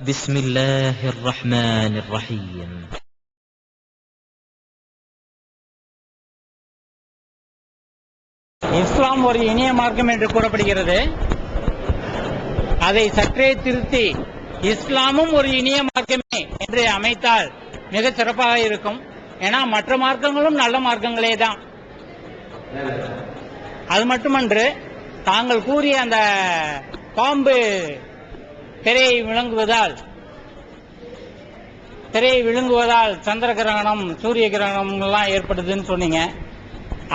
بسم الله الرحمن الرحيم. இஸ்லாம் ஒரு இனிய மார்க்கம் என்று கூறப்படுகிறது. அதை சற்றே திருத்தி இஸ்லாமும் ஒரு இனிய மார்க்கமே என்று அமைத்தால் மிக சிறப்பாக இருக்கும். ஏன்னா மற்ற மார்க்கங்களும் நல்ல மார்க்கங்களே தான். அது மட்டுமன்று, தாங்கள் கூறிய அந்த பாம்பு திரையை விழுங்குவதால் சந்திர கிரகணம், சூரிய கிரகணம் எல்லாம் ஏற்படுதுன்னு சொன்னீங்க.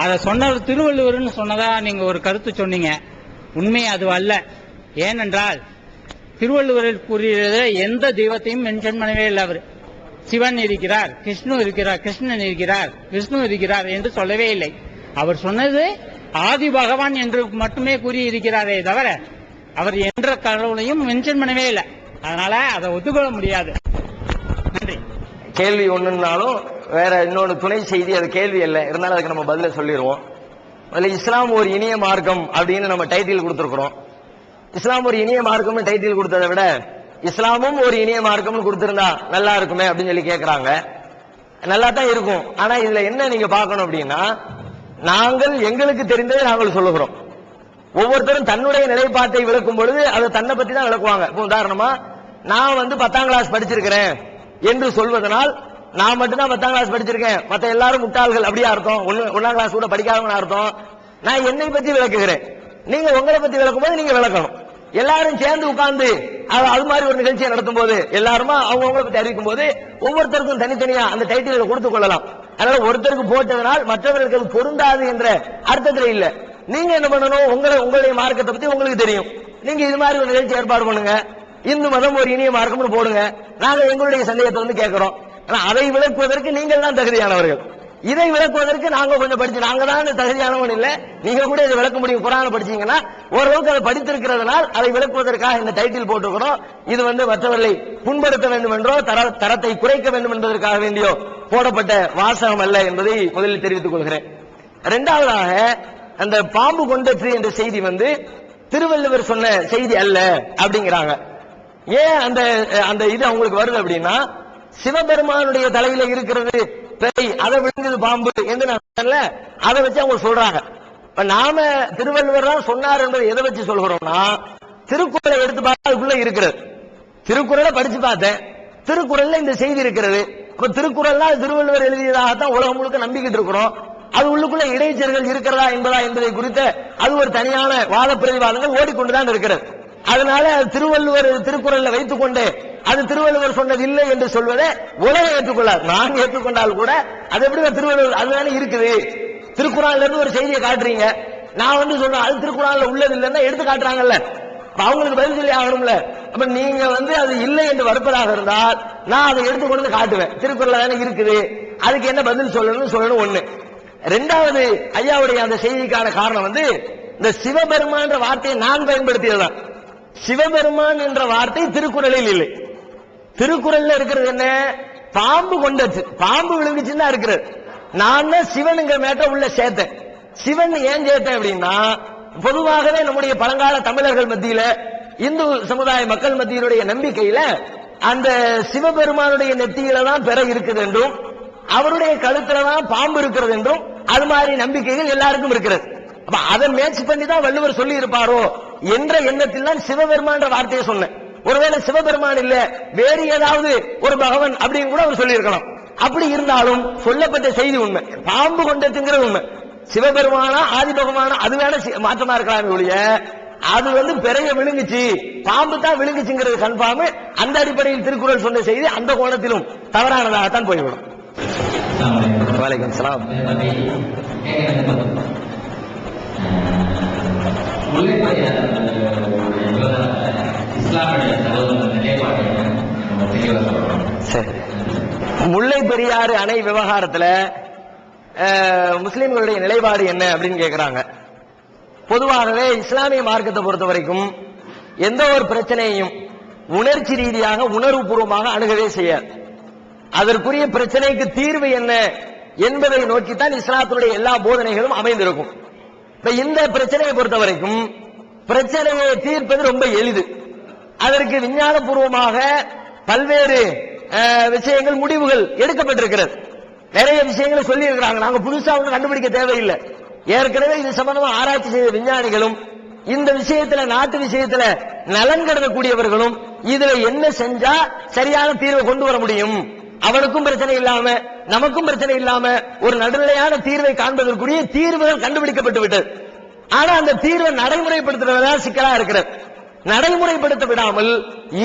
அதை சொன்னது திருவள்ளுவர்னு சொன்னதா நீங்க ஒரு கருத்து சொன்னீங்க. உண்மை அது அல்ல. ஏனென்றால் திருவள்ளுவரில் கூறியது எந்த தெய்வத்தையும் மென்ஷன் பண்ணவே இல்லை. அவர் சிவன் இருக்கிறார், கிருஷ்ணன் இருக்கிறார், விஷ்ணு இருக்கிறார் என்று சொல்லவே இல்லை. அவர் சொன்னது ஆதி பகவான் என்று மட்டுமே கூறியிருக்கிறாரே தவிர அவர் என்ற கடவுளையும் மென்ஷன் பண்ணவே இல்லை. அதனால அதை ஒத்துக்கொள்ள முடியாது. நன்றி. கேள்வி ஒண்ணுனாலும் வேற இன்னொன்று துணை செய்தி, அது கேள்வி அல்ல, இருந்தாலும் அதுக்கு நம்ம பதில சொல்லிடுவோம். அதுல இஸ்லாம் ஒரு இனிய மார்க்கம் அப்படின்னு நம்ம டைட்டில் கொடுத்திருக்கிறோம். இஸ்லாம் ஒரு இனிய மார்க்கம்னு டைட்டில் கொடுத்ததை விட இஸ்லாமும் ஒரு இனிய மார்க்கம்னு கொடுத்திருந்தா நல்லா இருக்குமே அப்படின்னு சொல்லி கேட்கிறாங்க. நல்லா தான் இருக்கும். ஆனா இதுல என்ன நீங்க பார்க்கணும் அப்படின்னா, நாங்கள் எங்களுக்கு தெரிந்ததை நாங்கள் சொல்லுகிறோம். ஒவ்வொருத்தரும் தன்னுடைய நிலைப்பாட்டை விளக்கும் பொழுது அதை தன்னை பத்தி தான் விளக்குவாங்க. இப்போ உதாரணமா, நான் 10ஆம் கிளாஸ் படிச்சிருக்கிறேன் என்று சொல்வதனால் நான் மட்டும்தான் 10ஆம் கிளாஸ் படிச்சிருக்கேன், மற்ற எல்லாரும் முட்டாள்கள் அப்படியா அர்த்தம்? 1ஆம் கிளாஸ் கூட படிக்காதவங்க அர்த்தம். நான் என்னை பத்தி விளக்குகிறேன், நீங்க உங்களை பத்தி விளக்கும் போது நீங்க விளக்கணும். எல்லாரும் சேர்ந்து உட்கார்ந்து அது மாதிரி ஒரு நிகழ்ச்சியை நடத்தும் போது எல்லாருமா அவங்களை பத்தி அறிவிக்கும் போது ஒவ்வொருத்தருக்கும் தனித்தனியா அந்த டைட்டில்களை கொடுத்துக் கொள்ளலாம். அதனால ஒருத்தருக்கு போட்டதனால் மற்றவர்களுக்கு அது பொருந்தாது என்ற அர்த்தத்தில் இல்ல. நீங்க என்ன பண்ணணும், உங்களுடைய மார்க்கத்தை பத்தி உங்களுக்கு தெரியும். நீங்க இது மாதிரி ஒரு நிகழ்ச்சி ஏற்பாடு பண்ணுங்க, இந்து மதம் ஒரு இனிய மார்க்கம்னு போடுங்க. நாங்க எங்களுடைய சந்தேகத்தை கேட்கிறோம். ஆனா அதை விளக்குவதற்கு நீங்கள் தான் தகுதியானவர்கள். இதை விளக்குவதற்கு நாங்க கொஞ்சம் படிச்சு, நாங்க தான் தகுதியானவன் இல்ல, நீங்க கூட இதை விளக்க முடியும். குர்ஆனை படிச்சீங்கன்னா ஓரளவுக்கு அதை படித்திருக்கிறதுனால் அதை விளக்குவதற்காக இந்த டைட்டில் போட்டுக்கிறோம். இது மற்றவர்களை புண்படுத்த வேண்டும் என்றோ தரத்தை குறைக்க வேண்டும் என்பதற்காக வேண்டியோ போடப்பட்ட வாசகம் அல்ல என்பதை முதலில் தெரிவித்துக் கொள்கிறேன். இரண்டாவதாக, அந்த பாம்பு கொண்டற்று என்ற செய்தி திருவள்ளுவர் சொன்ன செய்தி அல்ல அப்படிங்கிறாங்க. ஏன் அந்த இது அவங்களுக்கு வருது அப்படின்னா, சிவபெருமானுடைய தலையில இருக்கிறது பேய், அதை விழுங்குது பாம்பு என்று நான் அதை வச்சு அவங்க சொல்றாங்க. நாம திருவள்ளுவர் தான் சொன்னார் என்பதை எதை வச்சு சொல்கிறோம்னா, திருக்குறளை எடுத்து பார்த்தா அதுக்குள்ள இருக்கிறது. திருக்குறளை படிச்சு பார்த்தேன், திருக்குறள்ல இந்த செய்தி இருக்கிறது. அப்ப திருக்குறள்னா திருவள்ளுவர் எழுதியதாகத்தான் உலகம் முழுக்க நம்பிக்கிட்டு இருக்கிறோம். அது உள்ளுக்குள்ள இடைச்சர்கள் இருக்கிறதா என்பதை குறித்த அது ஒரு தனியான வாத பிரதிவாதங்கள் ஓடிக்கொண்டுதான் இருக்கிறது. அதனால திருவள்ளுவர் திருக்குறளை வைத்துக் கொண்டு அது திருவள்ளுவர் சொன்னது இல்லை என்று சொல்வதை உலகம் ஏற்றுக்கொள்ளார். நான் ஏற்றுக்கொண்டால் கூட அது எப்படி திருவள்ளுவர் அதுதானே இருக்குது. திருக்குறள்ல இருந்து ஒரு செய்தியை காட்டுறீங்க, நான் சொல்றேன் அது திருக்குறள்ல உள்ளது இல்லைன்னா எடுத்து காட்டுறாங்கல்ல, அவங்களுக்கு பதில் சொல்லி ஆகணும்ல. அப்ப நீங்க அது இல்லை என்று வருப்பதாக இருந்தால் நான் அதை எடுத்துக்கொண்டு காட்டுவேன், திருக்குறள் தானே இருக்குது, அதுக்கு என்ன பதில் சொல்லணும் ஒண்ணு. ரெண்டாவது, ஐயாவுடைய அந்த செய்திக்கான காரணம் இந்த சிவபெருமான் என்ற வார்த்தையை நான் பயன்படுத்தியதுதான். சிவபெருமான் என்ற வார்த்தை திருக்குறளில் இல்லை. திருக்குறள்ல இருக்கிறது என்ன, பாம்பு கொண்டது, பாம்பு விழுங்குச்சுன்னு தான் இருக்கிறது. நான் தான் சிவனுங்கிற மேட்ட உள்ள சேர்த்தேன். சிவன் ஏன் சேர்த்தேன் அப்படின்னா, பொதுவாகவே நம்முடைய பழங்கால தமிழர்கள் மத்தியில, இந்து சமுதாய மக்கள் மத்தியினுடைய நம்பிக்கையில அந்த சிவபெருமானுடைய நெத்தியில தான் பெற இருக்குது என்றும் அவருடைய கழுத்துல தான் பாம்பு இருக்கிறது என்றும் அது மாதிரி நம்பிக்கைகள் எல்லாருக்கும் இருக்கிறது. அப்ப அதை மேட்ச் பண்ணி தான் வள்ளுவர் சொல்லி இருப்பாரோ என்ற எண்ணத்தில் தான் சிவபெருமான் வார்த்தையை சொன்னேன். ஒருவேளை சிவபெருமான் இல்ல வேறு ஏதாவது ஒரு பகவான் அப்படின்னு கூட அவர் சொல்லி இருக்கலாம். அப்படி இருந்தாலும் சொல்லப்பட்ட செய்தி உண்மை, பாம்பு கொண்டதுங்கிறது உண்மை. சிவபெருமானா ஆதி பகவானா அது வேணா மாற்றமா இருக்கலாம் ஒழிய அது பெரிய விழுங்குச்சு, பாம்பு தான் விழுங்குச்சுங்கிறது கன்ஃபார்ம். அந்த அடிப்படையில் திருக்குறள் சொன்ன செய்தி அந்த கோணத்திலும் தவறானதாகத்தான் போய்விடும். வலைக்கம் சலாம். முல்லை பெரியாறு அணை விவகாரத்தில் முஸ்லிம்களுடைய நிலைப்பாடு என்ன அப்படின்னு கேட்கிறாங்க. பொதுவாகவே இஸ்லாமிய மார்க்கத்தை பொறுத்த வரைக்கும் எந்த ஒரு பிரச்சனையையும் உணர்ச்சி ரீதியாக உணர்வுபூர்வமாக அணுகவே செய்யாது. அதற்குரிய பிரச்சனைக்கு தீர்வு என்ன என்பதை நோக்கித்தான் இஸ்லாத்தினுடைய எல்லா போதனைகளும் அமைந்திருக்கும். இப்ப இந்த பிரச்சனையை பொறுத்த வரைக்கும் பிரச்சனையை தீர்ப்பது ரொம்ப எளிது. அதற்கு விஞ்ஞானபூர்வமாக பல்வேறு விஷயங்கள் முடிவுகள் எடுக்கப்பட்டிருக்கிறது. நிறைய விஷயங்களை சொல்லி இருக்கிறாங்க. நாங்க புதுசா ஒன்றும் கண்டுபிடிக்க தேவையில்லை. ஏற்கனவே இது சம்பந்தமா ஆராய்ச்சி செய்த விஞ்ஞானிகளும் இந்த விஷயத்துல நாட்டு விஷயத்துல நலன் கருதக்கூடியவர்களும் இதுல என்ன செஞ்சா சரியான தீர்வை கொண்டு வர முடியும், அவனுக்கும் பிரச்சனை இல்லாம நமக்கும் பிரச்சனை இல்லாம ஒரு நடுநிலையான தீர்வை காண்பதற்குரிய தீர்வுகள் கண்டுபிடிக்கப்பட்டு விட்டது. ஆனா அந்த தீர்வை நடைமுறைப்படுத்துறதுதான் சிக்கலா இருக்கிறது. நடைமுறைப்படுத்த விடாமல்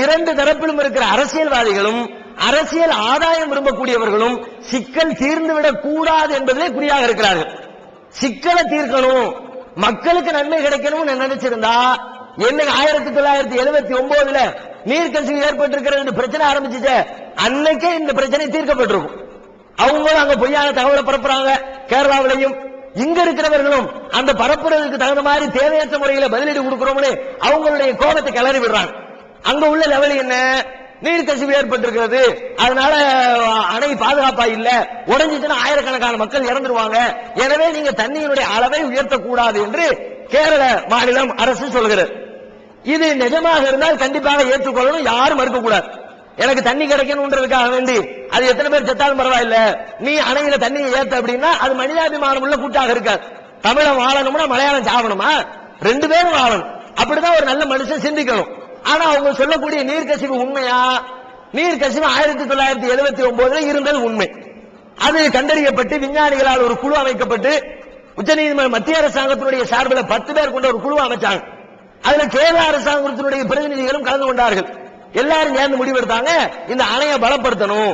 இரண்டு தரப்பிலும் இருக்கிற அரசியல்வாதிகளும் அரசியல் ஆதாயம் விரும்பக்கூடியவர்களும் சிக்கல் தீர்ந்துவிடக் கூடாது என்பதிலே குறியாக இருக்கிறார்கள். சிக்கலை தீர்க்கணும், மக்களுக்கு நன்மை கிடைக்கணும் நினைச்சிருந்தா என்னைக்கு 1979 நீர்க்கசிவு ஏற்பட்டிருக்கிறது பிரச்சனை ஆரம்பிச்சுச்சு, அன்னைக்கே இந்த பிரச்சனை தீர்க்கப்பட்டிருக்கும். அவங்களும் அங்க பொய்யான தகவலை பரப்புறாங்க. கேரளாவிலையும் இங்க இருக்கிறவர்களும் அந்த பரப்புறதுக்கு தகுந்த மாதிரி தேவையற்ற முறையில பதிலீடு கொடுக்கிறோம்னு அவங்களுடைய கோபத்தை கிளறி விடுறாங்க. அங்க உள்ள லெவல் என்ன, நீர்க்கசிவு ஏற்பட்டிருக்கிறது, அதனால அணை பாதுகாப்பா இல்ல, உடைஞ்சிச்சுன்னா ஆயிரக்கணக்கான மக்கள் இறந்துருவாங்க, எனவே நீங்க தண்ணியினுடைய அளவை உயர்த்தக்கூடாது என்று கேரள மாநிலம் அரசு சொல்கிறது. இது நிஜமாக இருந்தால் கண்டிப்பாக ஏற்றுக்கொள்ளணும், யாரும் மறுக்க கூடாது. எனக்கு தண்ணி கிடைக்கணும்ன்றதுக்காக வேண்டி அது எத்தனை பேர் செத்தாலும் பரவாயில்ல, நீ அணையில தண்ணியை ஏத்த அப்படின்னா அது மனிதாபிமானம் உள்ள கூட்டாக இருக்காது. தமிழம் வாழணும்னா மலையாளம் சாவணுமா, ரெண்டு பேரும் வாழணும், அப்படிதான் ஒரு நல்ல மனுஷன் சிந்திக்கணும். ஆனா அவங்க சொல்லக்கூடிய நீர்க்கசிவு உண்மையா, நீர்க்கசிவு 1979 இருந்தது உண்மை. அது கண்டறியப்பட்டு விஞ்ஞானிகளால் ஒரு குழு அமைக்கப்பட்டு உச்சநீதிமன்ற மத்திய அரசாங்கத்தினுடைய சார்பில் 10 பேர் கொண்ட ஒரு குழு அமைச்சாங்க. அதுல கேரள அரசாங்கத்தினுடைய பிரதிநிதிகளும் கலந்து கொண்டார்கள். எல்லாரும் சேர்ந்து முடிவெடுத்தாங்க, இந்த அணையை பலப்படுத்தணும்.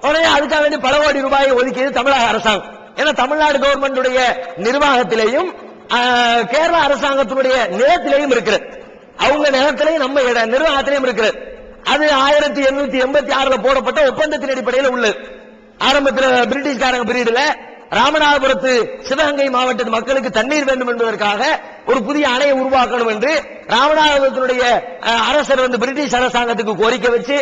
உடனே அதுக்காக வேண்டி பல கோடி ரூபாயை ஒதுக்கியது தமிழக அரசாங்கம். ஏன்னா தமிழ்நாடு கவர்மெண்டுடைய நிர்வாகத்திலேயும் கேரள அரசாங்கத்தினுடைய நிலத்திலேயும் இருக்கிறது, அவங்க நிலத்திலையும் நம்ம நிர்வாகத்திலையும் இருக்கிறது. அது 1886 போடப்பட்ட ஒப்பந்தத்தின் அடிப்படையில் உள்ளது. ஆரம்பத்தில் பிரிட்டிஷ்காரங்க பீரியட்ல ராமநாதபுரத்து சிவகங்கை மாவட்ட மக்களுக்கு தண்ணீர் வேண்டும் என்பதற்காக ஒரு புதிய அணையை உருவாக்கணும் என்று ராமநாதபுரத்தினுடைய அரசர் பிரிட்டிஷ் அரசாங்கத்துக்கு கோரிக்கை வச்சு,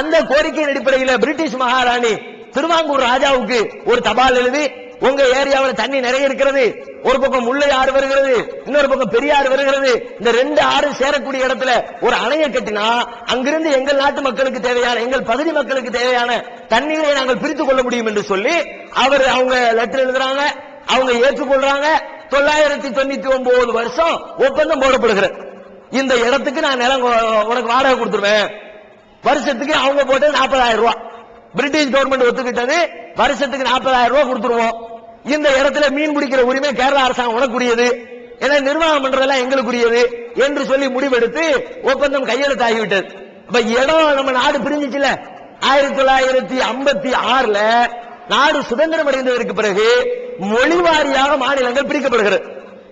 அந்த கோரிக்கையின் அடிப்படையில் பிரிட்டிஷ் மகாராணி திருவாங்கூர் ராஜாவுக்கு ஒரு தபால் எழுதி, உங்க ஏரியாவில் தண்ணி நிறைய இருக்கிறது, ஒரு பக்கம் முல்லை ஆறு வருகிறது, இன்னொரு பக்கம் பெரியாறு வருகிறது, இந்த ரெண்டு ஆறு சேரக்கூடிய இடத்துல ஒரு அணையை கட்டினா அங்கிருந்து எங்கள் நாட்டு மக்களுக்கு தேவையான, எங்கள் பகுதி மக்களுக்கு தேவையான தண்ணீரை நாங்கள் பிரித்துக் கொள்ள முடியும் என்று சொல்லி அவங்க லெட்டர் எழுதுறாங்க, அவங்க ஏற்றுக்கொள்றாங்க. 999 வருஷம் ஒப்பந்தம் போடப்படுகிறது. இந்த இடத்துக்கு நான் நிலம் உனக்கு வாடகை கொடுத்துருவேன், வருஷத்துக்கு அவங்க போட்டது 40,000 ரூபாய். பிரிட்டிஷ் கவர்மெண்ட் ஒத்துக்கிட்டது, வருஷத்துக்கு 40,000 ரூபாய் கொடுத்துருவோம். இந்த இடத்துல மீன் பிடிக்கிற உரிமை கேரள அரசாங்கம் உனக்குரியது, ஏன்னா நிர்வாகம் பண்றதெல்லாம் எங்களுக்குரியது என்று சொல்லி முடிவெடுத்து ஒப்பந்தம் கையெழுத்தாகிவிட்டது. இப்ப இடம் நம்ம நாடு பிரிஞ்சிச்சுல, 1956 நாடு சுதந்திரம் அடைந்ததற்கு பிறகு மொழிவாரியாக மாநிலங்கள் பிரிக்கப்படுகிறது.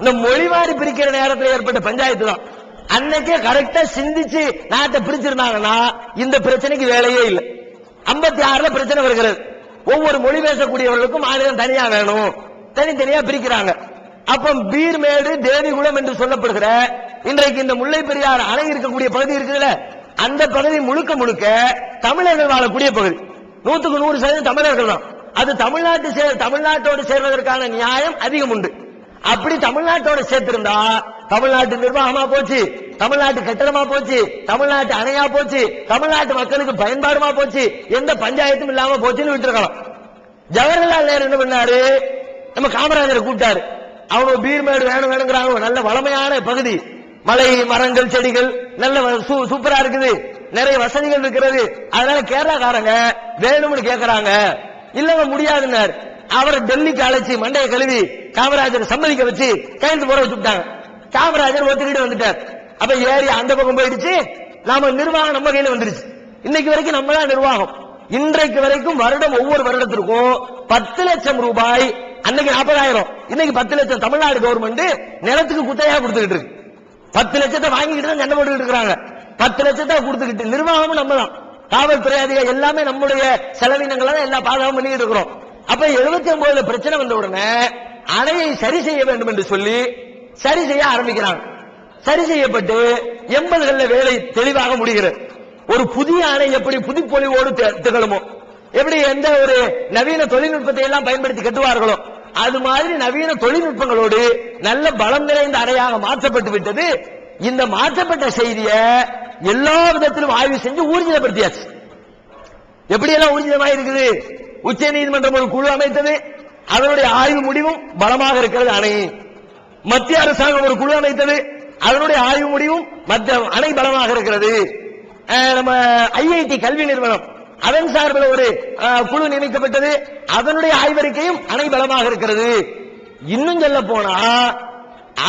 இந்த மொழிவாரி பிரிக்கிற நேரத்தில் ஏற்பட்ட பஞ்சாயத்து தான். அன்னைக்கே கரெக்டா சிந்திச்சு நாட்டை பிரிச்சிருந்தாங்கன்னா இந்த பிரச்சனைக்கு வேலையே இல்லை. 56 பிரச்சனை வருகிறது. ஒவ்வொரு மொழி பேசக்கூடியவர்களுக்கும் மாநிலம் தனியா வேணும், தனித்தனியா பிரிக்கிறாங்க. அப்ப பீர்மேடு தேவிகுளம் என்று சொல்லப்படுகிற இன்றைக்கு இந்த முல்லை பெரியாறு அணை இருக்கக்கூடிய பகுதி இருக்குதுல்ல, அந்த பகுதி முழுக்க முழுக்க தமிழர்கள் வாழக்கூடிய பகுதி. 100% தமிழர்கள் தான். அது தமிழ்நாட்டோடு சேர்வதற்கான நியாயம் அதிகம் உண்டு. அப்படி தமிழ்நாட்டோட சேர்த்திருந்தா தமிழ்நாட்டு நிர்வாகமா போச்சு, தமிழ்நாட்டு கட்டடமா போச்சு, தமிழ்நாட்டு அணையா போச்சு, தமிழ்நாட்டு மக்களுக்கு பயன்பாடுமா போச்சு, எந்த பஞ்சாயத்தும் இல்லாம போச்சுன்னு விட்டுருக்கலாம். ஜவஹர்லால் நேரு என்ன பண்ணாரு, நம்ம காமராஜரை கூப்பிட்டாரு. அவங்க பீர்மேடு வேணுங்கிறாங்க, நல்ல வளமையான பகுதி, மலை மரங்கள் செடிகள் நல்ல சூப்பரா இருக்குது, நிறைய வசதிகள் இருக்கிறது, அதனால கேரளாக்காரங்க வேணும்னு கேட்கறாங்க. இல்லங்க முடியாதுன்னாரு. அவரை டெல்லிக்கு அழைச்சி மண்டையை கழுவி காமராஜர் சம்மதிக்க வச்சு கையெழுத்து போட வச்சுட்டாங்க. காமராஜர் ஒத்துக்கிட்டு வந்துட்டார். அப்ப ஏறி அந்த பக்கம் போயிடுச்சு, நாம நிர்வாகம் நம்ம கையில வந்துருச்சு. இன்னைக்கு வரைக்கும் நம்ம தான் நிர்வாகம். இன்றைக்கு வரைக்கும் வருடம் ஒவ்வொரு வருடத்திற்கும் 10 லட்சம் ரூபாய், அன்னைக்கு 40,000, இன்னைக்கு 10 லட்சம் தமிழ்நாடு கவர்மெண்ட் நிலத்துக்கு குத்தையா கொடுத்துக்கிட்டு இருக்கு. 10 லட்சத்தை வாங்கிட்டு தான் சண்டை போட்டுக்கிட்டு இருக்காங்க. 10 லட்சத்தை கொடுத்துக்கிட்டு நிர்வாகமும் நம்ம தான், காவல்துறை அதிகாரி எல்லாமே நம்முடைய செலவினங்களை தான் எல்லா பாதுகாப்பு பண்ணிட்டு இருக்கிறோம். அப்ப 79 பிரச்சனை வந்த உடனே அணையை சரி செய்ய வேண்டும் என்று சொல்லி சரி செய்ய ஆரம்பிக்கிறாங்க. சரி செய்யப்பட்டு 80களில் வேலை தெளிவாக முடிகிறது. ஒரு புதிய அணை எப்படி புதுப்பொலிவோடு திகழுமோ, எப்படி எந்த ஒரு நவீன தொழில்நுட்பத்தை எல்லாம் பயன்படுத்தி கட்டுவார்களோ, அது மாதிரி நவீன தொழில்நுட்பங்களோடு நல்ல பலம் நிறைந்த அணையாக மாற்றப்பட்டு விட்டது. இந்த மாற்றப்பட்ட செய்தியை எல்லா விதத்திலும் ஆய்வு செஞ்சு ஊர்ஜிதப்படுத்தியாச்சு. எப்படியெல்லாம் ஊர்ஜிதமாக இருக்குது? உச்ச நீதிமன்றம் ஒரு குழு அமைத்தது, அதனுடைய ஆய்வு முடிவும் பலமாக இருக்கிறது அணை. மத்திய அரசாங்கம் ஒரு குழு அமைத்தது, அதனுடைய ஆய்வு முடிவும் அணை பலமாக இருக்கிறது. நம்ம ஐஐடி கல்வி நிறுவனம் அதன் சார்பில் ஒரு குழு நியமிக்கப்பட்டது, அதனுடைய ஆய்வறிக்கையும் அணை பலமாக இருக்கிறது. இன்னும் சொல்ல போனா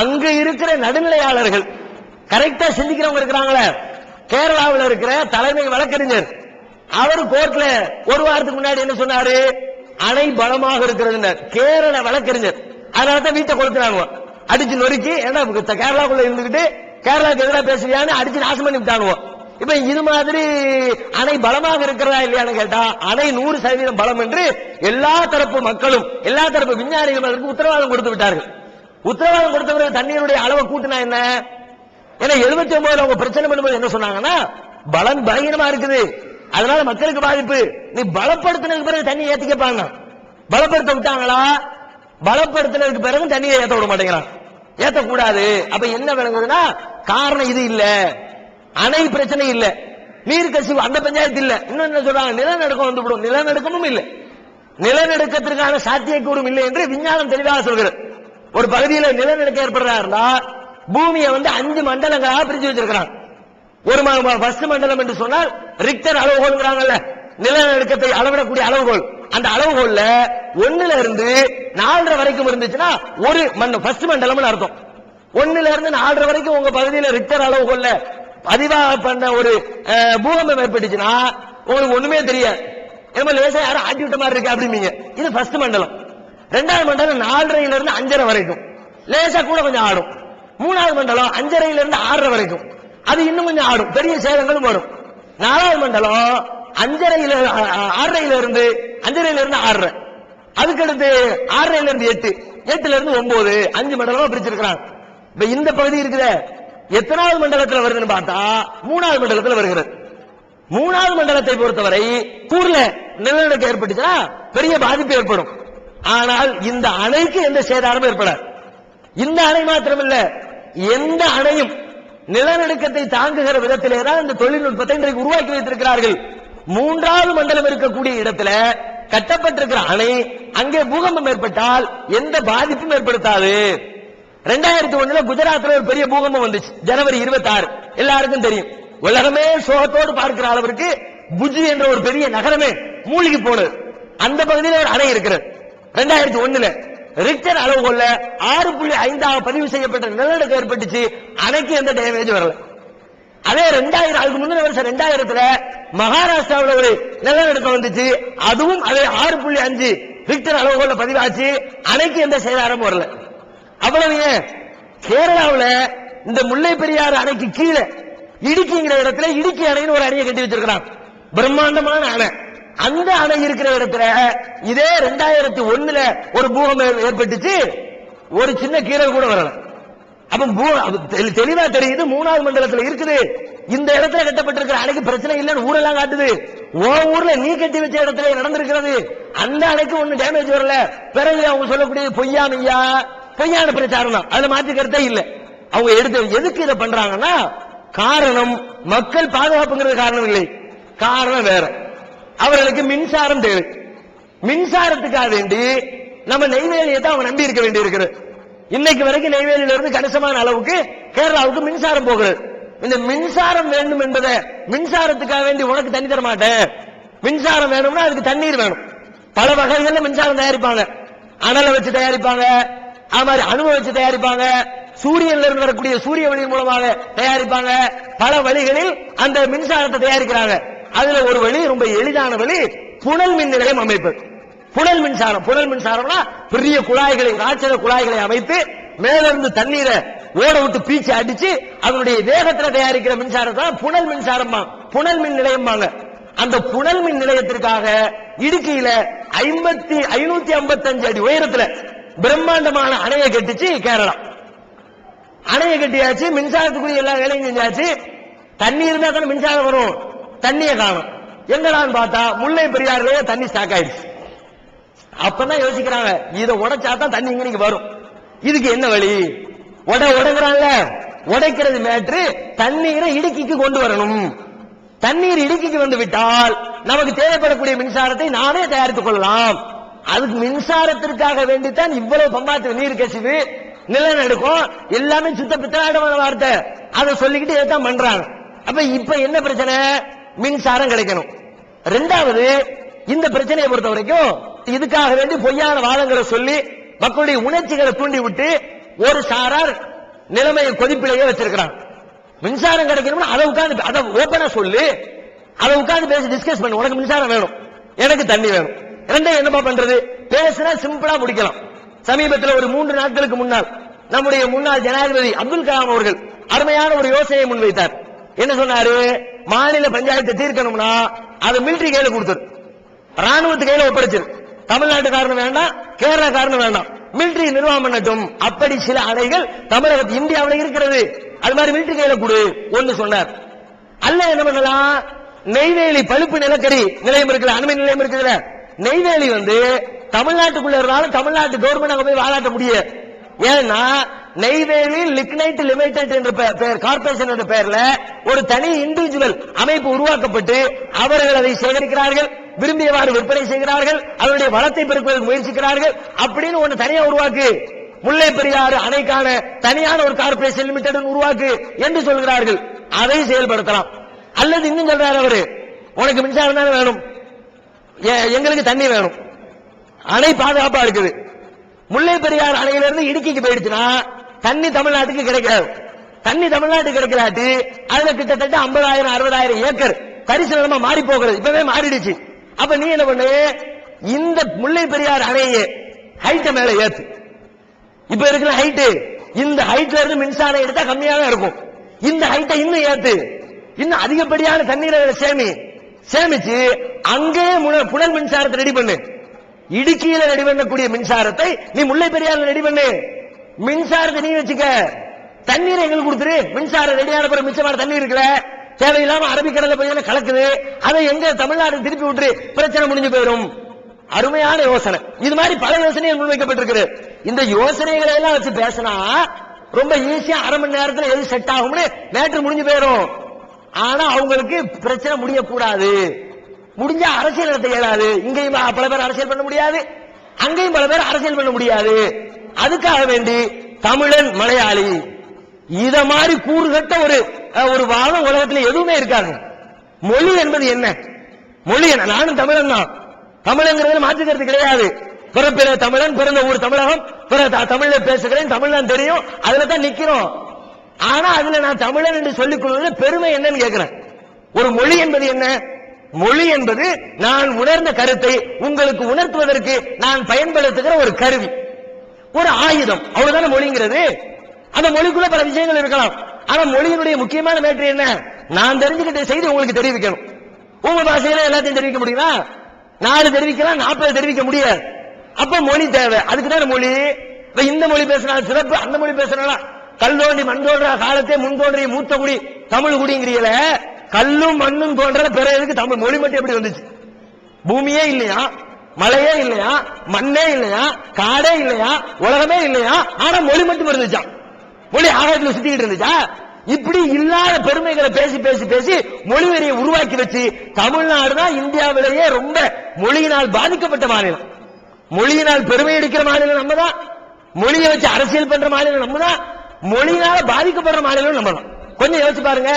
அங்க இருக்கிற நடுநிலையாளர்கள் கரெக்டா சிந்திக்கிறவங்க இருக்கிறாங்களே, கேரளாவில் இருக்கிற தலைமை வழக்கறிஞர் அவர் கோர்ட்ல ஒரு வாரத்துக்கு முன்னாடி என்ன சொன்னாரு? அணை பலமாக இருக்கிறது. கேரள வழக்கறிஞர் அதனாலதான் வீட்டை கொடுத்துறாங்க, அடிச்சு நொறுக்கி, ஏன்னா கேரளாக்குள்ள இருந்துகிட்டு கேரளாவுக்கு எதிராக பேசுவியான்னு அடிச்சு நாசம் பண்ணி விட்டானுவோம். இப்ப இது மாதிரி அணை பலமாக இருக்கிறதா இல்லையான்னு கேட்டா அணை 100% பலம் என்று எல்லா தரப்பு மக்களும் எல்லா தரப்பு விஞ்ஞானிகளும் அதற்கு உத்தரவாதம் கொடுத்து விட்டார்கள். உத்தரவாதம் கொடுத்த பிறகு தண்ணீருடைய அளவை கூட்டினா என்ன? ஏன்னா 79 அவங்க பிரச்சனை பண்ணும்போது என்ன சொன்னாங்கன்னா, பலம் பலகீனமா இருக்குது, அதனால மக்களுக்கு பாதிப்பு, நீ பலப்படுத்தினதுக்கு பிறகு தண்ணி ஏத்திக்கப்பாங்க. பலப்படுத்த விட்டாங்களா? பலப்படுத்தினதுக்கு பிறகு தண்ணியை ஏத்த விட மாட்டேங்கிறான், ஏத்தக்கூடாது. அப்ப என்ன விளங்குதுன்னா, காரணம் இது இல்ல, அணை பிரச்சனை இல்ல, நீர் கசிவு அந்த பஞ்சாயத்து இல்ல. இன்னும் என்ன சொல்றாங்க? நிலநடுக்கம் வந்துவிடும். நிலநடுக்கமும் இல்லை, நிலநடுக்கத்திற்கான சாத்தியக்கூறும் இல்லை என்று விஞ்ஞானம் தெளிவாக சொல்கிறது. ஒரு பகுதியில் நிலநடுக்கம் ஏற்படுறதா இருந்தா பூமியை 5 மண்டலங்களாக பிரிச்சு வச்சிருக்கிறாங்க. ஒரு ஃபர்ஸ்ட் மண்டலம் என்று சொன்னால் ரிக்டர் அளவுகோல்ங்கிறாங்கல்ல, நிலநடுக்கத்தை அளவிடக்கூடிய அளவுகோல். அந்த அளவுகோல்ல 1ல இருந்து 4.5 வரைக்கும் இருந்துச்சுன்னா ஒரு ஃபர்ஸ்ட் மண்டலம் அர்த்தம். 1ல இருந்து 4.5 வரைக்கும் உங்க பகுதியில் ரிக்டர் அளவுகோல்ல பதிவாக பண்ண ஒரு பூகம்பம் ஏற்பட்டுச்சுன்னா உங்களுக்கு ஒண்ணுமே தெரியாது, ஏமா லேசா யாரும் ஆட்டி விட்ட மாதிரி இருக்கு அப்படிம்பீங்க. இது ஃபர்ஸ்ட் மண்டலம். 2வது மண்டலம் 4.5 இருந்து 5.5 வரைக்கும், லேசா கூட கொஞ்சம் ஆடும். 3வது மண்டலம் 5.5 இருந்து 6.5 வரைக்கும், அது இன்னும் கொஞ்சம் ஆடும், பெரிய சேதங்களும் வரும். 4வது மண்டலம் 6.5 இருந்து 6.5, அதுக்கடுத்து 6.5 இருந்து 8, 8ல இருந்து 9, 5 மண்டலமா பிரிச்சிருக்கிறாங்க. இப்ப இந்த பகுதி இருக்குது, எத்தனாவது மண்டலத்தில் வருதுன்னு பார்த்தா 3வது மண்டலத்தில் வருகிறது. 3வது மண்டலத்தை பொறுத்தவரை ஊர்ல நிலநடுக்கம் ஏற்பட்டுச்சுன்னா பெரிய பாதிப்பு ஏற்படும். ஆனால் இந்த அணைக்கு எந்த சேதாரமும் ஏற்படாது. இந்த அணை மாத்திரமல்ல, எந்த அணையும் நிலநடுக்கத்தை தாங்குகிற விதத்திலே தான் இந்த தொழில்நுட்பத்தை இன்றைக்கு உருவாக்கி வைத்திருக்கிறார்கள். 3வது மண்டலம் இருக்கக்கூடிய இடத்துல கட்டப்பட்டிருக்கிற அணை அங்கே பூகம்பம் ஏற்பட்டால் எந்த பாதிப்பும் ஏற்படுத்தாது. 2001 குஜராத்ல ஒரு பெரிய பூகம்பம் வந்துச்சு, ஜனவரி 26, எல்லாருக்கும் தெரியும். உலகமே சோகத்தோடு பார்க்கிற அளவிற்கு புஜ் என்ற ஒரு பெரிய நகரமே மூழ்கி போனது. அந்த பகுதியில் ஒரு அணை இருக்கிறது. 2001 ரிக்டர் அளவுகோல்ல 6.5 பதிவு செய்யப்பட்ட நிலநடுக்கம் ஏற்பட்டுச்சு, அணைக்கு எந்த டேமேஜ் வரல. அதே 2000 அதுக்கு முந்தின வருஷம் 2000ல மகாராஷ்டிராவில் ஒரு நிலநடுக்கம் வந்துச்சு, அதுவும் அதே 6.5 ரிக்டர் அளவுகோல்ல பதிவாச்சு, அணைக்கு எந்த சேதாரமும் வரல. அவ்வளவு ஏன், கேரளாவில் இந்த முல்லை பெரியாறு அணைக்கு கீழே இடுக்கிங்கிற இடத்துல இடுக்கி அணைன்னு ஒரு அணையை கட்டி வச்சிருக்கிறான், பிரம்மாண்டமான அணை. அந்த அணை இருக்கிற இடத்துல இதே 2001 ஒரு பூகம்பம் ஏற்பட்டுச்சு, ஒரு சின்ன கீறல் கூட வரல. அப்ப தெளிவா தெரியுது 3வது மண்டலத்தில் இருக்குது. இந்த இடத்துல கட்டப்பட்டிருக்கிற அணைக்கு பிரச்சனை இல்லைன்னு ஊரெல்லாம் காட்டுது. உன் ஊர்ல நீ கட்டி வச்ச இடத்துல நடந்திருக்கிறது, அந்த அணைக்கு ஒண்ணு டேமேஜ் வரல. பிறகு அவங்க சொல்லக்கூடிய பொய்யான பிரச்சாரம் தான், அதுல மாற்று கருத்தே இல்லை. அவங்க எதுக்கு இதை பண்றாங்கன்னா, காரணம் மக்கள் பாதுகாப்புங்கிறது காரணம் இல்லை, காரணம் வேற. அவர்களுக்கு மின்சாரம் தேவை. மின்சாரத்துக்காக வேண்டி நம்ம நெய்வேலியை தான் அவங்க நம்பி இருக்க வேண்டி இருக்கிறது. இன்னைக்கு வரைக்கும் நெய்வேலியில இருந்து கணிசமான அளவுக்கு கேரளாவுக்கு மின்சாரம் போகிறது. இந்த மின்சாரம் வேண்டும் என்பதை மின்சாரத்துக்காக வேண்டி உனக்கு தண்ணி தர மாட்டேன், மின்சாரம் வேணும்னா அதுக்கு தண்ணீர் வேணும். பல வகைகள்ல மின்சாரம் தயாரிப்பாங்க, அனலை வச்சு தயாரிப்பாங்க, அது மாதிரி அணுவை வச்சு தயாரிப்பாங்க, சூரியன்ல இருந்து வரக்கூடிய சூரிய ஒளி மூலமாக தயாரிப்பாங்க. பல வழிகளில் அந்த மின்சாரத்தை தயாரிக்கிறாங்க. அதுல ஒரு வழி, ரொம்ப எளிதான வழி, புனல் மின் நிலையம் அமைப்பது. புனல் மின்சாரம்னா பெரிய குழாய்களை, ராட்சத குழாய்களை அமைத்து மேலிருந்து தண்ணீரை ஓட விட்டு பீச்சு அடிச்சு அதனுடைய வேகத்தில் தயாரிக்கிற மின்சாரத்தை புனல் மின்சாரம், புனல் மின் நிலையம். அந்த புனல் மின் நிலையத்திற்காக இடுக்கியில 555 அடி உயரத்துல பிரம்மாண்டமான அணையை கட்டிச்சு கேரளா. அணையை கட்டியாச்சு, மின்சாரத்துக்குரிய எல்லா வேலையும் செஞ்சாச்சு. தண்ணி இருந்தா தானே மின்சாரம் வரும், தண்ணியை காணும். எங்கடான்னு பார்த்தா முல்லை பெரியாறுலயே தண்ணி ஸ்டாக் ஆயிடுச்சு. அப்பதான் யோசிக்கிறாங்க, இதை உடைச்சாதான் தண்ணி இங்க வரும், இதுக்கு என்ன வழி? உடங்குறான்ல, உடைக்கிறது மேட்ரு. தண்ணீரை இடுக்கிக்கு கொண்டு வரணும். தண்ணீர் இடுக்கிக்கு வந்து விட்டால் நமக்கு தேவைப்படக்கூடிய மின்சாரத்தை நாமே தயாரித்துக் கொள்ளலாம். அதுக்கு மின்சாரத்திற்காக வேண்டித்தான் இவ்வளவு பம்பாத்து நீர் கசிவு, நிலநடுக்கம், எல்லாமே சுத்த பித்தலாட்டமான வார்த்தை. அதை சொல்லிக்கிட்டு இதைத்தான் பண்றாங்க. அப்ப இப்ப என்ன பிரச்சனை? மின்சாரம் கிடைக்கணும். ரெண்டாவது, இந்த பிரச்சனையை பொறுத்த வரைக்கும் இதுக்காக வேண்டி பொய்யான வாதங்களை சொல்லி மக்களுடைய உணர்ச்சிகளை தூண்டி விட்டு ஒரு சாரார் நிலைமையை கொதிப்பிலேயே வச்சிருக்கிறாங்க. மின்சாரம் கிடைக்கணும்னா அதை உட்கார்ந்து அதை ஓபனா சொல்லு, அதை உட்கார்ந்து பேசி டிஸ்கஸ் பண்ணு. உனக்கு மின்சாரம் வேணும், எனக்கு தண்ணி வேணும், ரெண்டையும் என்னமா பண்றது? பேசினா சிம்பிளா முடிக்கலாம். சமீபத்தில் ஒரு 3 நாட்களுக்கு முன்னால் நம்முடைய முன்னாள் ஜனாதிபதி அப்துல் கலாம் அவர்கள் அருமையான ஒரு யோசனையை முன்வைத்தார். என்ன சொன்னாரு? மாநில பஞ்சாயத்தை தீர்க்கணும்னா அதை மிலிட்டரி கையில கொடுத்துரு, ராணுவத்து கையில ஒப்படைச்சிரு. தமிழ்நாட்டு காரணம் வேண்டாம், கேரளா காரணம் வேண்டாம், மிலிட்டரி நிர்வாகம் பண்ணட்டும். அப்படி சில அணைகள் தமிழகத்தில் இந்தியாவில் இருக்கிறது, அது மாதிரி மிலிட்டரி கையில கொடு ஒன்னு சொன்னார். அல்ல என்ன பண்ணலாம்? நெய்வேலி பழுப்பு நிலக்கரி நிலையம் இருக்குல்ல, அணுமின் நிலையம் இருக்குதுல, நெய்வேலி தமிழ்நாட்டுக்குள்ள இருந்தாலும் தமிழ்நாட்டு கவர்மெண்ட் அங்க போய் வாழாட்ட முடியாது. ஏன்னா நெய்வேலி லிக்னைட் லிமிடெட் என்ற பெயர், கார்பரேஷன் என்ற பெயர்ல ஒரு தனி இண்டிவிஜுவல் அமைப்பு உருவாக்கப்பட்டு அவர்கள் அதை சேகரிக்கிறார்கள், விரும்பியவாறு விற்பனை செய்கிறார்கள், அவருடைய வளத்தை பெருக்குவதற்கு முயற்சிக்கிறார்கள். அப்படின்னு ஒன்று தனியா உருவாக்கு, முல்லை பெரியாறு அணைக்கான தனியான ஒரு கார்பரேஷன் லிமிடெட் உருவாக்கு என்று சொல்கிறார்கள். அதை செயல்படுத்தலாம். அல்லது இன்னும் சொல்றாரு அவரு, உனக்கு மின்சாரம் தானே வேணும், எங்களுக்கு தண்ணி வேணும், அணை பாதுகாப்பா இருக்குது, முல்லை பெரியாறு அணையிலிருந்து இடுக்கிக்கு போயிடுச்சுன்னா தண்ணி தமிழ்நாட்டுக்கு கிடைக்காது. தண்ணி தமிழ்நாட்டுக்கு கிடைக்கலாட்டி அதுல கிட்டத்தட்ட 50,000 60,000 ஏக்கர் தரிசு நிலமா மாறி போகிறது. இப்பவே மாறிடுச்சு. அப்ப நீ என்ன பண்ணு? இந்த முல்லை பெரியாறு அணையை ஹைட்ட மேல ஏத்து. இப்ப இருக்கிற ஹைட்டு, இந்த ஹைட்ல இருந்து மின்சாரம் எடுத்தா கம்மியா தான் இருக்கும். இந்த ஹைட்டை இன்னும் ஏத்து, இன்னும் அதிகப்படியான தண்ணீரை சேமிச்சு அங்கே புனல் மின்சாரத்தை ரெடி பண்ணு. இடுக்கியில ரெடி பண்ணக்கூடிய மின்சாரத்தை நீ முல்லை பெரியாறுல ரெடி பண்ணு. மின்சாரத்தை நீ வச்சுக்க, தண்ணீரை எங்களுக்கு கொடுத்துரு. மின்சாரம் ரெடியான பிறகு மிச்சமான தண்ணி இருக்குல்ல, தேவையில்லாம அரபிக்கடல போய் கலக்குது, அதை எங்க தமிழ்நாடு திருப்பி விட்டுரு, பிரச்சனை முடிஞ்சு போயிடும். அருமையான யோசனை. இது மாதிரி பல யோசனைகள் முன்வைக்கப்பட்டிருக்கு. இந்த யோசனைகளை எல்லாம் வச்சு பேசினா ரொம்ப ஈஸியா அரை மணி நேரத்தில் எது செட் ஆகும்னு மேட்ரு முடிஞ்சு போயிடும். ஆனா அவங்களுக்கு பிரச்சனை முடியக்கூடாது. முடிஞ்சா அரசியல் நடத்த இயலாது. இங்கேயும் பல பேர் அரசியல் பண்ண முடியாது, அங்கேயும் பல பேர் அரசியல் பண்ண முடியாது. அதுக்காக வேண்டி தமிழன் மலையாளி இத மாதிரி கூறுகட்ட ஒரு வாதம் உலகத்தில் எதுவுமே இருக்காது. மொழி என்பது என்ன? மொழி என்ன? நானும் தமிழன் தான், தமிழங்கிறது மாற்றுக்கிறது கிடையாது. பிறப்பிற தமிழன், பிறந்த ஊர் தமிழகம், தமிழ்ல பேசுகிறேன், தமிழ் தான் தெரியும், அதுல தான் நிக்கிறோம். ஆனா அதுல நான் தமிழன் என்று சொல்லிக் கொள்வது பெருமை என்னன்னு கேட்கிறேன். ஒரு மொழி என்பது என்ன? மொழி என்பது நான் உணர்ந்த கருத்தை உங்களுக்கு உணர்த்துவதற்கு நான் பயன்படுத்துகிற ஒரு கருவி, ஒரு ஆயுதம், அவ்வளவுதான மொழிங்கிறது. அந்த மொழிக்குள்ள பல விஷயங்கள் இருக்கலாம். ஆனா மொழியினுடைய முக்கியமான மேட்டர் என்ன? நான் தெரிஞ்சுக்கிட்ட செய்தி உங்களுக்கு தெரிவிக்கணும். உங்க பாஷையில எல்லாத்தையும் தெரிவிக்க முடியுமா? 4 தெரிவிக்கலாம், 40 தெரிவிக்க முடியாது. அப்ப மொழி தேவை. அதுக்கு தான் மொழி. இந்த மொழி பேசினால் சிறப்பு, அந்த மொழி பேசினா கல் தோண்டி மண் தோன்ற காலத்தை முன் தோன்றிய மூத்த குடி தமிழ் குடிங்கிறீங்கள, கல்லும் மண்ணும் தோன்ற பிறகு தமிழ் மொழி மட்டும் எப்படி வந்துச்சு? பூமியே இல்லையா, மலையே இல்லையா, மண்ணே இல்லையா, காடே இல்லையா, உலகமே இல்லையா, ஆனா மொழி மட்டும் இருந்துச்சா? மொழி ஆகாயத்தில் சுத்திக்கிட்டு இருந்துச்சா? இப்படி இல்லாத பெருமைகளை பேசி பேசி பேசி மொழி வரியை உருவாக்கி வச்சு தமிழ்நாடு தான் இந்தியாவிலேயே ரொம்ப மொழியினால் பாதிக்கப்பட்ட மாநிலம். மொழியினால் பெருமை அடிக்கிற மாநிலம் நம்ம தான், மொழியை வச்சு அரசியல் பண்ற மாநிலம் நம்ம தான், மொழியினால பாதிக்கப்படுற மாநிலம் நம்ம தான். கொஞ்சம் யோசிச்சு பாருங்க.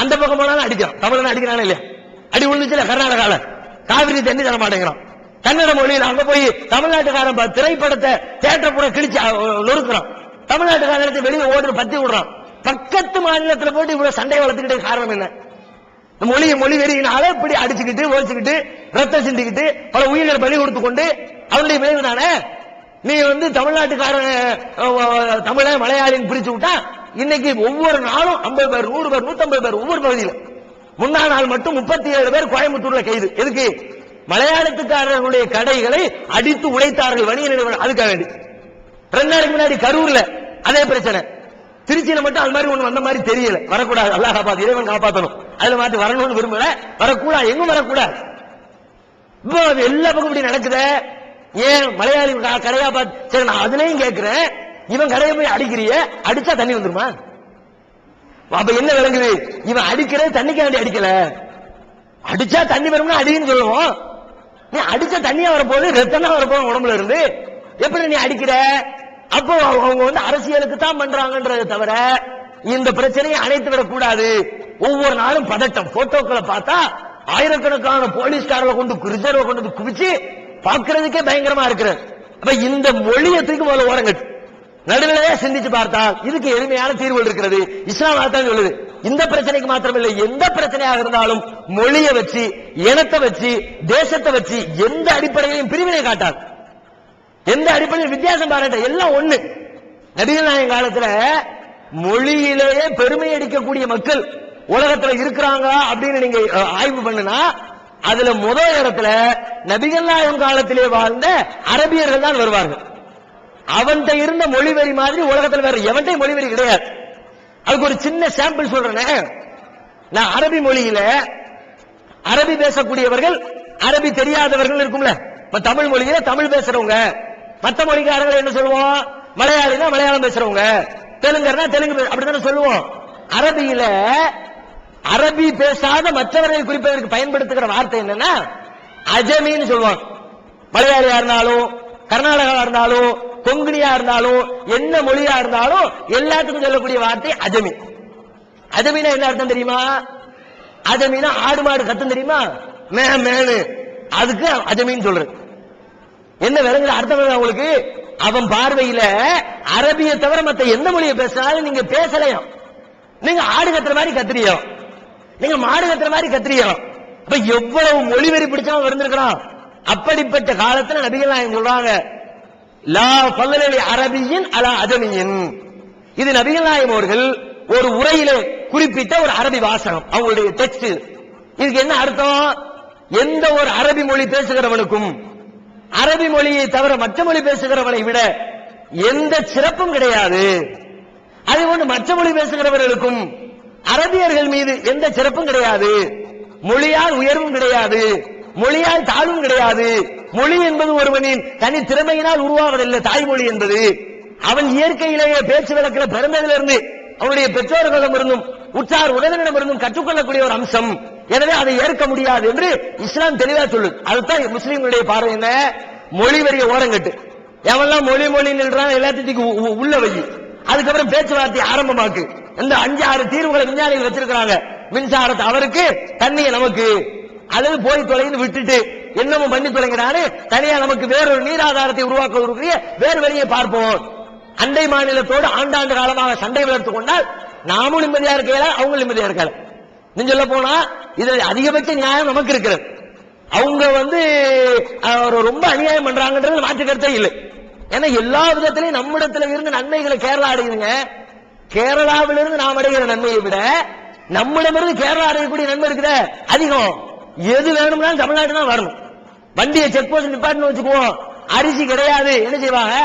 அந்த பக்கம் போனாலும் அடிக்கிறோம், தமிழன் அடிக்கிறானே இல்லையா? அடி விழுந்துச்சுல கர்நாடகால, காவிரி தண்ணி தர மாட்டேங்கிறோம். கன்னட மொழியில் அங்க போய் தமிழ்நாட்டுக்காரன் திரைப்படத்தை தியேட்டர் கூட கிழிச்சு நொறுக்குறான், தமிழ்நாட்டுக்காரத்தை வெளியே ஓடுற பத்தி விடுறான். பக்கத்து மாநிலத்தில் போட்டு இவ்வளவு சண்டை வளர்த்துக்கிட்டு காரணம் என்ன? மொழி வெறியினால இப்படி அடிச்சுக்கிட்டு ஓடிச்சுக்கிட்டு ரத்தம் சிந்திக்கிட்டு பல உயிர்களை பலி கொடுத்து கொண்டு அவனுடைய விளைவு தானே. நீ தமிழ்நாட்டுக்காரன் தமிழ மலையாளின்னு பிரிச்சு விட்டா இன்னைக்கு ஒவ்வொரு நாளும் 50 பேர் 100 பேர் 150 பேர் ஒவ்வொரு பகுதியில். முன்னாள் நாள் மட்டும் 37 பேர் கோயம்புத்தூர்ல கைது. எதுக்கு? மலையாளத்துக்காரர்களுடைய கடைகளை அடித்து உடைத்தார்கள் வணிக நிறுவனம். அதுக்காக வேண்டி 2 நாளைக்கு முன்னாடி கரூர்ல அதே பிரச்சனை. திருச்சியில மட்டும் அது மாதிரி ஒண்ணு வந்த மாதிரி தெரியல. வரக்கூடாது, அல்லாஹ் காப்பாத்து, இறைவன் காப்பாற்றணும். அதுல மாத்தி வரணும்னு விரும்பல, வரக்கூடாது, எங்கும் வரக்கூடாது. இப்போ எல்லா பக்கம் இப்படி நடக்குத. ஏன் மலையாளி கடையா பார்த்து? சரி, நான் அதுலயும் கேட்கிறேன், இவன் கடையை போய் அடிக்கிறிய, அடிச்சா தண்ணி வந்துருமா? அப்ப என்ன விளங்குது? இவன் அடிக்கிறது தண்ணிக்காண்டி அடிக்கல. அடிச்சா தண்ணி வரும்னா அடின்னு சொல்லுவோம். நீ அடிச்சா தண்ணியா வரப்போகுது, ரத்தனா வரப்போகுது உடம்புல இருந்து. எப்படி நீ அடிக்கிற? அப்போ அவங்க வந்து அரசியலுக்கு தான் பண்றாங்கன்றதை தவிர இந்த பிரச்சனையை அணைத்து விடக்கூடாது. ஒவ்வொரு நாளும் பதட்டம். போட்டோக்களை பார்த்தா ஆயிரக்கணக்கான போலீஸ்காரர்களை கொண்டு ரிசர்வ கொண்டு குவிச்சு பார்க்கறதுக்கே பயங்கரமா இருக்கிறது. அப்ப இந்த மொழியத்துக்கு முதல்ல ஓரங்கட்டு நடுநிலையா சிந்திச்சு பார்த்தால் இதுக்கு எளிமையான தீர்வுகள் இருக்கிறது. இஸ்லாம் தான் சொல்லுது. இந்த பிரச்சனைக்கு மாத்திரமில்லை, எந்த பிரச்சனையாக இருந்தாலும் மொழியை வச்சு, இனத்தை வச்சு, தேசத்தை வச்சு எந்த அடிப்படையிலையும் பிரிவினை காட்டாது. எந்த அடிப்படையில் வித்தியாசம் பாராட்ட, எல்லாம் ஒண்ணு. நபிகள் நாயகம் காலத்துல மொழியிலேயே பெருமை அடிக்கக்கூடிய மக்கள் உலகத்துல இருக்கிறாங்க அப்படின்னு நீங்க ஆய்வு பண்ணுனா அதுல முதல் இடத்துல நபிகள் நாயகம் காலத்திலே வாழ்ந்த அரபியர்கள் தான் வருவார்கள். அவன்கிட்ட இருந்த மொழிவெறி மாதிரி உலகத்தில் வேற எவன்கிட்ட மொழிவெறி கிடையாது. அதுக்கு ஒரு சின்ன சாம்பிள் சொல்றேன். நான் அரபி மொழியில அரபி பேசக்கூடியவர்கள், அரபி தெரியாதவர்கள் இருக்கும்ல. தமிழ் மொழியில தமிழ் பேசுறவங்க, மற்ற மொழிக்காரர்கள் என்ன சொல்லுவோம்? மலையாளினா மலையாளம் பேசுறவங்க, தெலுங்கர்னா தெலுங்கு, அப்படித்தானே சொல்லுவோம். அரபியில அரபி பேசாத மற்றவர்களை குறிப்பதற்கு பயன்படுத்துகிற வார்த்தை என்னன்னா அஜமின்னு சொல்லுவாங்க. மலையாளியா இருந்தாலும், கர்நாடகா இருந்தாலும், கொங்குனியா இருந்தாலும், என்ன மொழியா இருந்தாலும் எல்லாத்துக்கும் சொல்லக்கூடிய வார்த்தை அஜமி. அஜமினா என்ன அர்த்தம் தெரியுமா? அஜமினா ஆடு மாடு கத்தும் தெரியுமா? மேனு, அதுக்கு அஜமின்னு சொல்றது. என்ன விளங்குற அர்த்தம் உங்களுக்கு? அவன் பார்வையில அரபிய தவிர மத்த எந்த மொழியை பேசினாலும் நீங்க பேசலையும், நீங்க ஆடு கத்துற மாதிரி கத்திரியோம், நீங்க மாடு கத்துற மாதிரி கத்திரியோம். அப்ப எவ்வளவு மொழிவெறி பிடிச்சவன் இருந்திருக்கிறான். அப்படிப்பட்ட காலத்துல நபிகள் நாயகம் சொல்றாங்க, லா ஃபல்லலி அரபியின் அலா அஜமியின். இது நபிகள் நாயகம் அவர்கள் ஒரு உரையிலே குறிப்பிட்ட ஒரு அரபி வாசகம், அவங்களுடைய டெக்ஸ்ட். இதுக்கு என்ன அர்த்தம்? எந்த ஒரு அரபி மொழி பேசுகிறவனுக்கும் அரபி மொழியை தவிர மற்ற மொழி பேசுகிறவனை விட எந்த சிறப்பும் கிடையாது. அதே போன்று மற்ற மொழி பேசுகிறவர்களுக்கும் அரபியர்கள் மீது எந்த சிறப்பும் கிடையாது. மொழியால் உயர்வும் கிடையாது, மொழியால் தாழ்வும் கிடையாது. மொழி என்பது ஒருவனின் தனி திறமையினால் உருவாவதில்லை. தாய்மொழி என்பது அவன் இயற்கையிலேயே பேச்சு விளக்கிற பிறந்ததிலிருந்து அவனுடைய பெற்றோர்களிடமிருந்தும் உற்றார் உறவினரிடமிருந்தும் கற்றுக்கொள்ளக்கூடிய ஒரு அம்சம். எனவே அதை ஏற்க முடியாது என்று இஸ்லாம் தெளிவா சொல்லுது. அதுதான் முஸ்லீம்களுடைய பார்வை. என்ன? மொழி வரிய ஓரங்கட்டு. எவெல்லாம் மொழி மொழி நின்றான் எல்லாத்தையும் உள்ள வை. அதுக்கப்புறம் பேச்சுவார்த்தை ஆரம்பமாக்கு. இந்த 5-6 தீர்வுகளை விஞ்ஞானிகள் வச்சிருக்கிறாங்க. மின்சாரத்தை அவருக்கு, தண்ணியை நமக்கு, அல்லது போய் தொலைன்னு விட்டுட்டு என்னமோ பண்ணி தொலைங்கிறாரு. தனியா நமக்கு வேறொரு நீராதாரத்தை உருவாக்குவதற்கு வேறு வழியை பார்ப்போம். அண்டை மாநிலத்தோடு ஆண்டாண்டு காலமாக சண்டை வளர்த்துக் கொண்டால் நாமும் நிம்மதியா இருக்கல, அவங்க நிம்மதியா இருக்கல. நீங்க சொல்ல போனா இது அதிகபட்ச நியாயம் நமக்கு இருக்கிறது. அவங்க வந்து ரொம்ப அநியாயம் பண்றாங்கன்றது மாற்று கருத்தே இல்லை. ஏன்னா எல்லா விதத்திலையும் நம்மிடத்துல இருந்து நன்மைகளை கேரளா அடையுதுங்க. கேரளாவிலிருந்து நாம் அடைகிற நன்மையை விட நம்மிடமிருந்து கேரளா அடையக்கூடிய நன்மை இருக்குத அதிகம். எது வேணும்னாலும் தமிழ்நாட்டு தான் வரணும். வண்டியை செக் போஸ்ட் நிப்பாட்டு வச்சுக்குவோம். அரிசி கிடையாது, என்ன செய்வாங்க?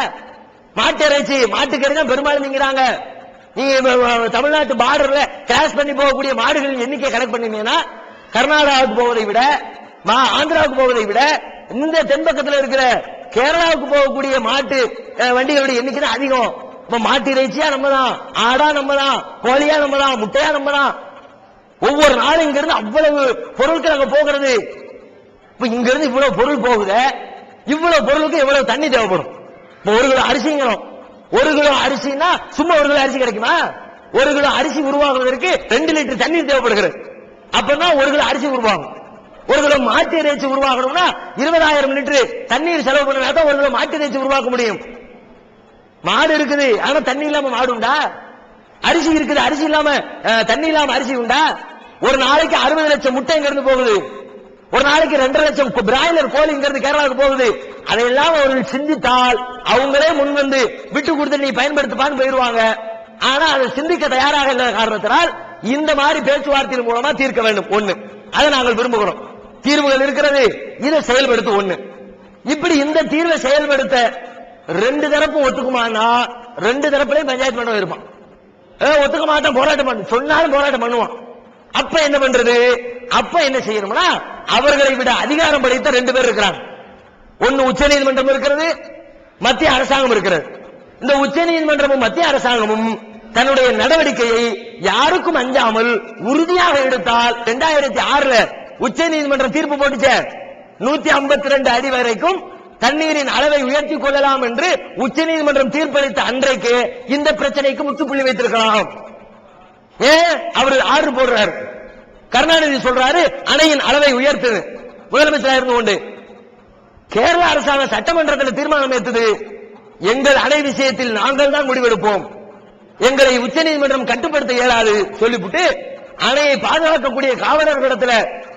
மாட்டு இறைச்சி, மாட்டுக்கறி தான் பெரும்பாலும் நீங்கிறாங்க. நீங்க தமிழ்நாட்டு பார்டர்ல கிராஸ் பண்ணி போகக்கூடிய மாடுகளின் எண்ணிக்கை கணக்கு பண்ணீங்கன்னா கர்நாடகாவுக்கு போவதை விட, ஆந்திராவுக்கு போவதை விட இந்த தென்பக்கத்தில் இருக்கிற கேரளாவுக்கு போகக்கூடிய மாட்டு வண்டிகளுடைய எண்ணிக்கை தான் அதிகம். மாட்டு இறைச்சியா நம்ம தான், ஆடா நம்ம தான், கோழியா நம்ம தான், முட்டையா நம்ம தான். ஒவ்வொரு நாளும் இங்க இருந்து அவ்வளவு பொருட்கள் அங்க போகிறது. இப்ப இங்க இருந்து இவ்வளவு பொருள் போகுது, இவ்வளவு பொருளுக்கு எவ்வளவு தண்ணி தேவைப்படும்? 1 கிலோ அரிசிங்கிறோம். 1 கிலோ அரிசினா சும்மா 1 கிலோ அரிசி கிடைக்குமா? 1 கிலோ அரிசி உருவாகுவதற்கு 2 லிட்டர் தண்ணீர் தேவைப்படுகிறது. அப்பதான் 1 கிலோ அரிசி உருவாகும். 1 கிலோ மாட்டு இறைச்சி உருவாகணும்னா 20,000 லிட்டர் தண்ணீர் செலவு பண்ணா தான் 1 கிலோ மாட்டு இறைச்சி உருவாக்க முடியும். மாடு இருக்குது, ஆனா தண்ணி இல்லாம மாடு உண்டா? அரிசி இருக்குது, அரிசி இல்லாம தண்ணி இல்லாம அரிசி உண்டா? ஒரு நாளைக்கு 60 லட்சம் முட்டை இங்க இருந்து போகுது. ஒரு நாளைக்கு 2.5 லட்சம் பிராய்லர் கோழி இங்க இருந்து கேரளாவுக்கு போகுது. அதையெல்லாம் அவர்கள் சிந்தித்தால் அவங்களே முன் வந்து விட்டு கொடுத்து நீ பயன்படுத்தப்பான்னு போயிருவாங்க. ஆனா அதை சிந்திக்க தயாராக இல்லாத காரணத்தினால் இந்த மாதிரி பேச்சுவார்த்தையின் மூலமா தீர்க்க வேண்டும். ஒண்ணு, அதை நாங்கள் விரும்புகிறோம். தீர்வுகள் இருக்கிறது, இதை செயல்படுத்த. ஒண்ணு, இப்படி இந்த தீர்வை செயல்படுத்த 2 தரப்பும் ஒத்துக்குமானா 2 தரப்புலையும் பஞ்சாயத்து பண்ண இருப்பான். ஒத்துக்க மாட்டான், போராட்டம் பண்ண சொன்னாலும் போராட்டம் பண்ணுவான். அப்ப என்ன பண்றது? அப்ப என்ன செய்யணும்னா அவர்களை விட அதிகாரம் படைத்த 2 பேர் இருக்கிறாங்க. ஒன்னு உச்ச நீதிமன்றம் இருக்கிறது, மத்திய அரசாங்கம் இருக்கிறது. இந்த உச்ச நீதிமன்றமும் மத்திய அரசாங்கமும் தன்னுடைய நடவடிக்கையை யாருக்கும் அஞ்சாமல் உறுதியாக எடுத்தால் 2006 உச்ச நீதிமன்றம் தீர்ப்பு போட்டுச்சு. 152 அடி வரைக்கும் தண்ணீரின் அளவை உயர்த்தி கொள்ளலாம் என்று உச்ச நீதிமன்றம் தீர்ப்பளித்த அன்றைக்கு இந்த பிரச்சனைக்கு முற்றுப்புள்ளி வைத்திருக்கலாம். ஏன் அவர் ஆர்டர் போடுறாரு? கருணாநிதி சொல்றாரு அணையின் அளவை உயர்த்து, முதலமைச்சராக இருந்து கொண்டு. கேரள அரசாங்கம் சட்டமன்றத்தில் தீர்மானம் ஏற்றது, எங்கள் அணை விஷயத்தில் நாங்கள் தான் முடிவெடுப்போம், எங்களை உச்ச நீதிமன்றம் கட்டுப்படுத்த இயலாது சொல்லிவிட்டு அணையை பாதுகாக்கக்கூடிய காவலர்களிடத்துல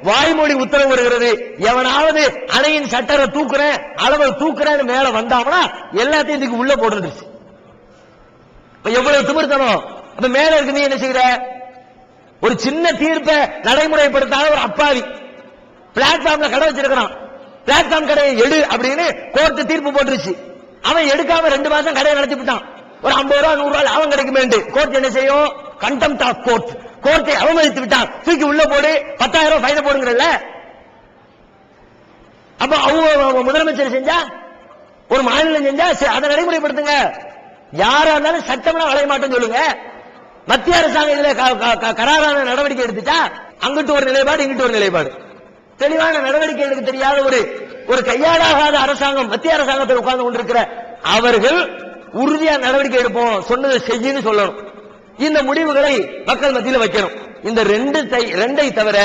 வாய்மொழி உத்தரவு வருகிறது. எவனாவது அணையின் சட்டரை தூக்குறேன், அளவை தூக்குறேன்னு மேல வந்தாங்கன்னா எல்லாத்தையும் இதுக்கு உள்ள போட்டுருச்சு. எவ்வளவு திமிர்த்தனம்! அப்ப மேல இருக்கு, நீ என்ன செய்யற? ஒரு சின்ன தீர்ப்பை நடைமுறைப்படுத்தாத ஒரு அப்பாவி பிளாட்ஃபார்ம்ல கடை வச்சிருக்கிறான். பிளாட்ஃபார்ம் கடையை எடு அப்படின்னு கோர்ட் தீர்ப்பு போட்டுருச்சு. அவன் எடுக்காம 2 மாசம் கடையை நடத்தி விட்டான். ஒரு 50 ரூபா 100 ரூபாய் அவன் கிடைக்குமே. கோர்ட் என்ன செய்யும்? கண்டெம்ட் ஆஃப் கோர்ட், கோர்ட்டை அவமதித்து விட்டான், தூக்கி உள்ள போடு, 10,000 ரூபாய் ஃபைன் போடுங்கறல்ல. அப்ப அவங்க முதலமைச்சர் செஞ்சா, ஒரு மாநிலம் செஞ்சா அதை நடைமுறைப்படுத்துங்க. யாரா இருந்தாலும் சட்டம்லாம் வளைய மாட்டேன்னு சொல்லுங்க. மத்திய அரசாங்கம் இதுல கராரான நடவடிக்கை எடுத்துட்டா அங்கிட்டு ஒரு நிலைப்பாடு, இங்கிட்டு ஒரு நிலைப்பாடு. தெளிவான நடவடிக்கை எடுக்க தெரியாத ஒரு கையாளாகாத அரசாங்கம் மத்திய அரசாங்கத்தில் உட்கார்ந்து கொண்டிருக்கிற அவர்கள் உறுதியா நடவடிக்கை எடுப்போம், சொன்னதை செய்யன்னு சொல்லணும். இந்த முடிவுகளை மக்கள் மத்தியில் வைக்கணும். இந்த ரெண்டை தவிர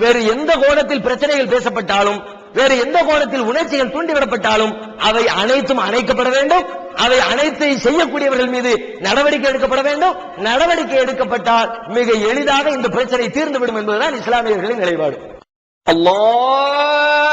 வேறு எந்த கோணத்தில் பிரச்சனைகள் பேசப்பட்டாலும், வேறு எந்த கோணத்தில் உணர்ச்சிகள் தூண்டிவிடப்பட்டாலும் அவை அனைத்தும் அணைக்கப்பட வேண்டும். அவை அனைத்தை செய்யக்கூடியவர்கள் மீது நடவடிக்கை எடுக்கப்பட வேண்டும். நடவடிக்கை எடுக்கப்பட்டால் மிக எளிதாக இந்த பிரச்சனை தீர்ந்துவிடும் என்பதுதான் இஸ்லாமியர்களின் நிலைப்பாடு. அல்லாஹ்